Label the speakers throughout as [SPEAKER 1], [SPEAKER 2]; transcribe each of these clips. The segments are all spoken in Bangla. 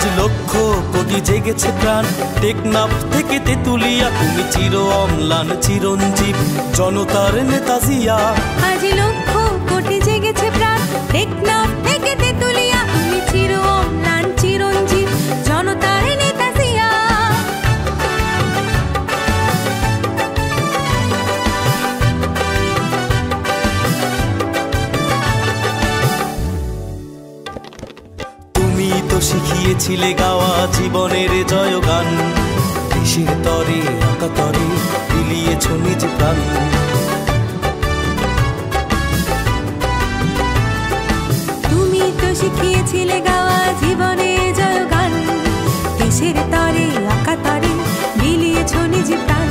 [SPEAKER 1] আজ লক্ষ কোটি জেগেছে প্রাণ, টেকনাফ থেকে তেতুলিয়া, তুমি চির অম্লান চিরঞ্জীব জনতার নেতা জিয়া।
[SPEAKER 2] আজ লক্ষ কোটি জেগেছে প্রাণ, টেকনাফ থেকে তেতুলিয়া, তুমি চির অম্লান চিরঞ্জীব জনতার নেতা জিয়া।
[SPEAKER 1] তুমি তো শিখিয়েছিলে গাওয়া জীবনের জয়গান, দেশের তরে আকাতরে বিলিয়েছ নিজ প্রাণ।
[SPEAKER 2] তুমি তো শিখিয়েছিলে গাওয়া জীবনের জয়গান, দেশের তরে আকাতরে বিলিয়েছ নিজ প্রাণ।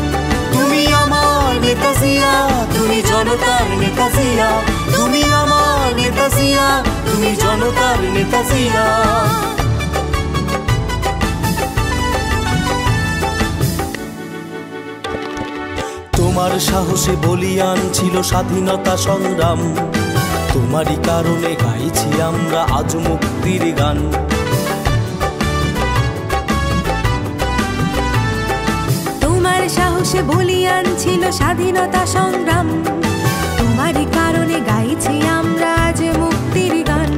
[SPEAKER 1] তুমি আমার নেতা জিয়া, তুমি জনতার নেতা জিয়া, তুমি আমার নেতা জিয়া, তুমি জনতার নেতা জিয়া। তোমার সাহসে বলিয়ান ছিল স্বাধীনতা সংগ্রাম, তোমারই কারণে গাইছি আমরা আজ মুক্তির গান।
[SPEAKER 2] তোমার সাহসে বলিয়ান ছিল স্বাধীনতা সংগ্রাম, তোমারই কারণে গাইছি আমরা আজ মুক্তির গান।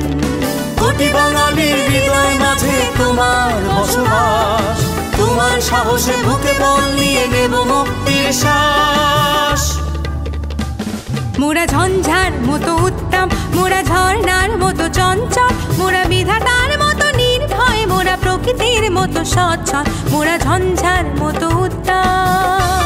[SPEAKER 1] কোটি বাঙালির হৃদয় মাঝে তোমার বসবাস, তোমার সাহসে বুকে বল নিয়ে নেব মুক্তির শ্বাস।
[SPEAKER 2] মোরা ঝঞ্ঝার মতো উত্তম, মোরা ঝর্ণার মতো চঞ্চল, মোরা বিধাতার মতো নির্ভয়, মোরা প্রকৃতির মতো সচ্ছল, মোরা ঝঞ্ঝার মতো উত্তম।